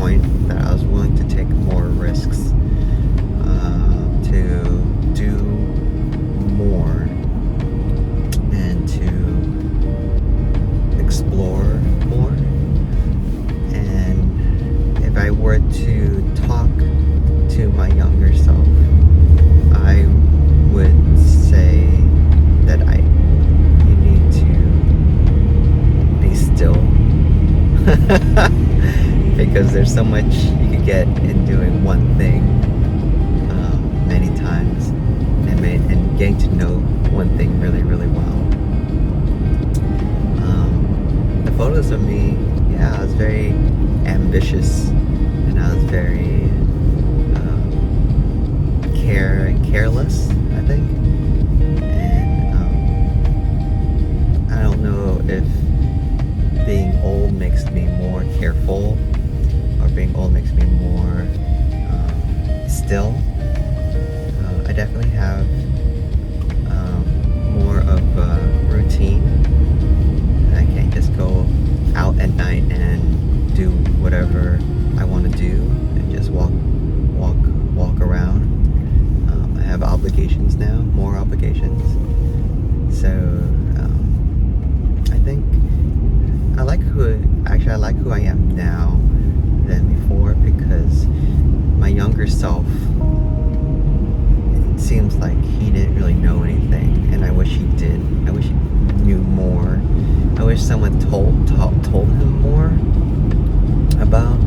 point that I was willing to take more risks, to do more, and to explore more. And if I were to talk to my younger self, I would say that you need to be still. Because there's so much you could get in doing one thing many times, and getting to know one thing really, really well. The photos of me, yeah, I was very ambitious, and I was very careless, I think. And I don't know if being old makes me more careful, or being old makes me more still. I definitely have more of a routine. I can't just go out at night and do whatever I want to do and just walk around. I have obligations now, more obligations. So I think I like who I am now than before, because my younger self, it seems like he didn't really know anything, and I wish he did. I wish he knew more. I wish someone told him more about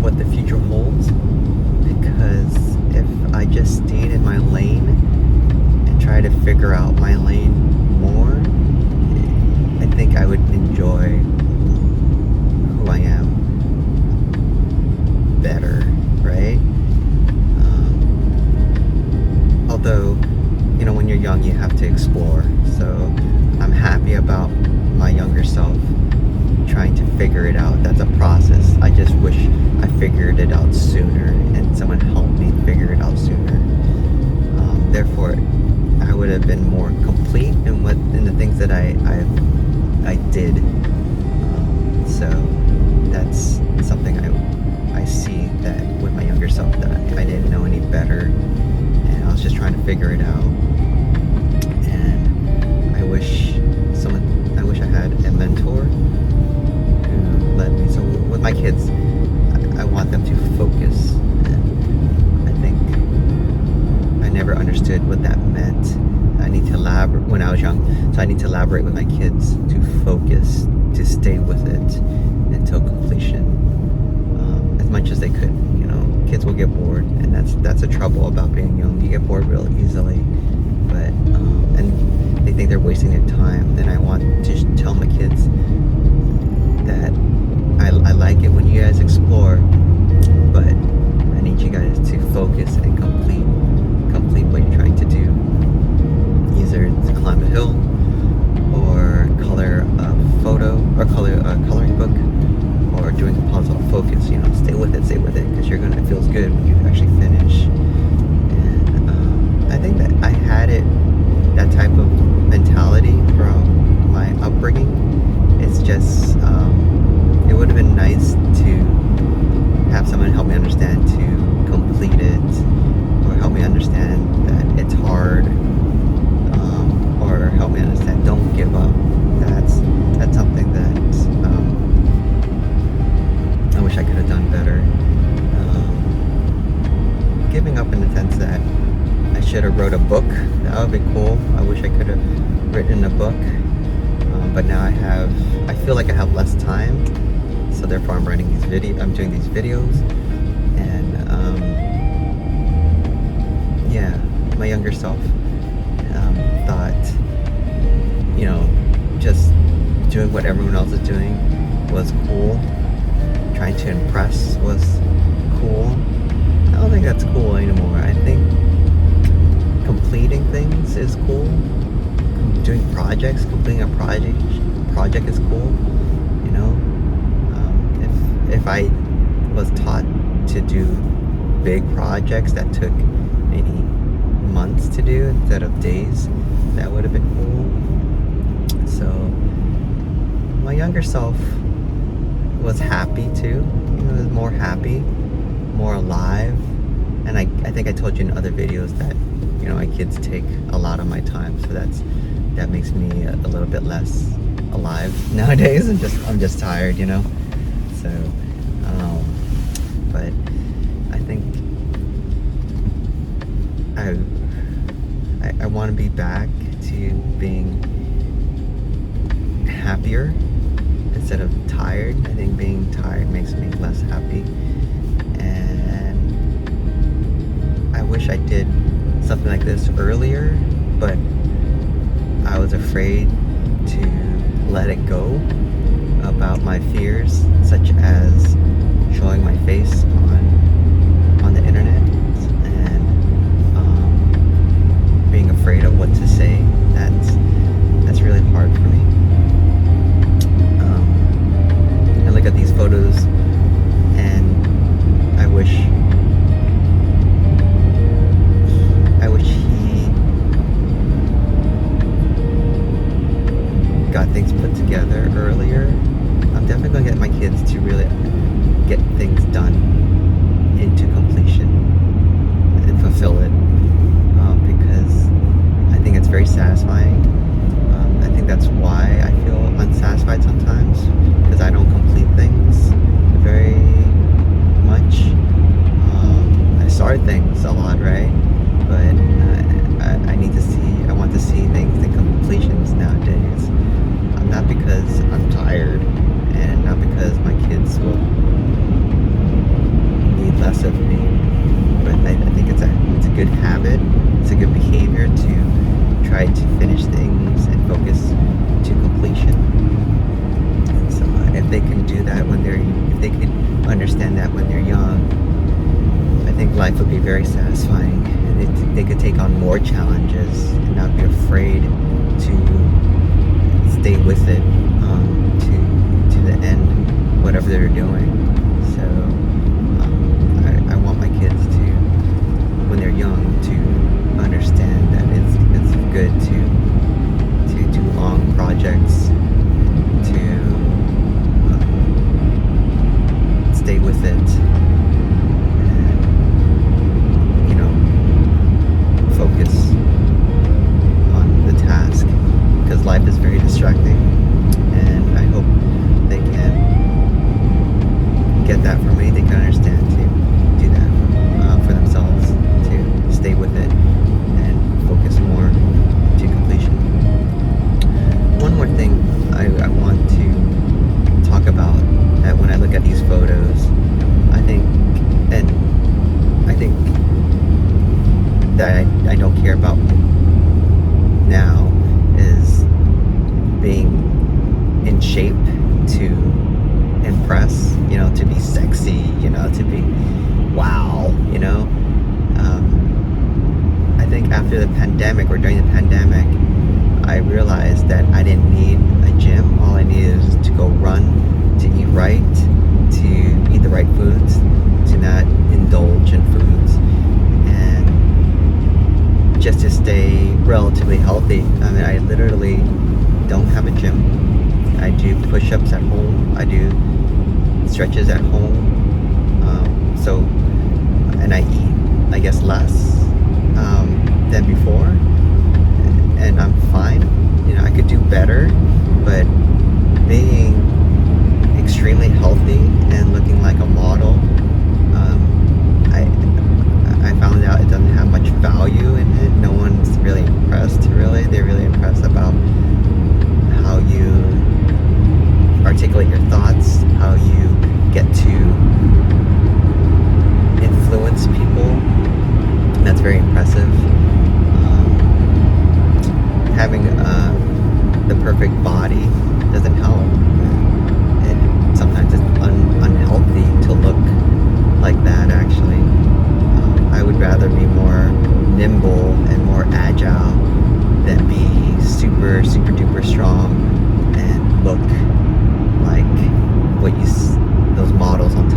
what the future holds, because if I just stayed in my lane and tried to figure out my lane more, I think I would enjoy who I am better, right? Although, when you're young, you have to explore. So I'm happy about my younger self trying to figure it out. That's a process. I just wish I figured it out sooner, and someone helped me figure it out sooner. Therefore, I would have been more complete in the things that I did. So that's something I see that with my younger self, that I didn't know any better, and I was just trying to figure it out. And I wish I had a mentor who led me. So with my kids, I want them to focus, and I think I never understood what that meant. I need to elaborate when I was young, so I need to elaborate with my kids to focus, to stay with it until completion, as much as they could. Kids will get bored, and that's the trouble about being young. You get bored real easily, but and they think they're wasting their time. Then I want to tell my kids that I like it when you guys explore, but I need you guys to focus and complete what you're trying to do. Either to climb a hill, or color a photo, or color a coloring book, or doing a puzzle. Focus, stay with it, because it feels good when you actually finish. And I think that I had that type of mentality from my upbringing. It's just it would have been nice to have someone help me understand to complete it, or help me understand that it's hard, or help me understand don't give up. That's something that I wish I could have done better. Giving up in the sense that I should have wrote a book. That would be cool. I wish I could have written a book, but now I feel like I have less time, so therefore I'm doing these videos, and yeah, my younger self thought, just doing what everyone else is doing was cool. Trying to impress was cool. I don't think that's cool anymore. I think completing things is cool. Doing projects, completing a project is cool. If I was taught to do big projects that took maybe months to do instead of days, that would have been cool. So my younger self was happy too. Was more happy, more alive. And I think I told you in other videos that, you know, my kids take a lot of my time, so that makes me a little bit less alive nowadays. I'm just tired, you know. So, but I think I want to be back to being happier instead of tired. I think being tired makes me less happy, and I wish I did something like this earlier, but I was afraid to let it go about my fears, such as showing my face on the internet, and being afraid of what to say. That's really hard for me. I look at these photos and I wish he got things put together earlier. I'm definitely gonna get my kids to really get things done into completion and fulfill it, because I think it's very satisfying. I think that's why I feel unsatisfied sometimes, because I don't complete things very much. I start things a lot, right? But I want to see things in completions nowadays. Not because I'm tired, and not because my kids will need less of me, but I think it's a good habit, it's a good behavior to try to finish things and focus to completion. And so if they can do that if they can understand that when they're young, I think life would be very satisfying, and they could take on more challenges and not be afraid to stay with it to the end, whatever they're doing. So I want my kids to, when they're young, to understand that it's good to do long projects, to stay with it, and, you know, focus on the task, because life is very distracting, and I hope they can get that from me. They can understand to do that for themselves, to stay with it and focus more to completion. One more thing I want to talk about, that when I look at these photos, I think that I don't care about now is being in shape to impress, you know, to be sexy, you know, to be wow, you know. I think after the pandemic, or during the pandemic, I realized that I didn't need a gym. All I needed is to go run, to eat right, to eat the right foods, to not indulge in foods, and just to stay relatively healthy. I mean, I literally don't have a gym. I do push-ups at home. I do stretches at home. And I eat, I guess, less than before, and I'm fine. You know, I could do better, but being extremely healthy and looking like a model, I found out it doesn't have much value in it. No one's really impressed, really. They're really impressed about how you articulate your thoughts, how you get to influence people. And that's very impressive. Having the perfect body doesn't help. Sometimes it's unhealthy to look like that, actually. I would rather be more nimble and more agile than be super duper strong and look like those models on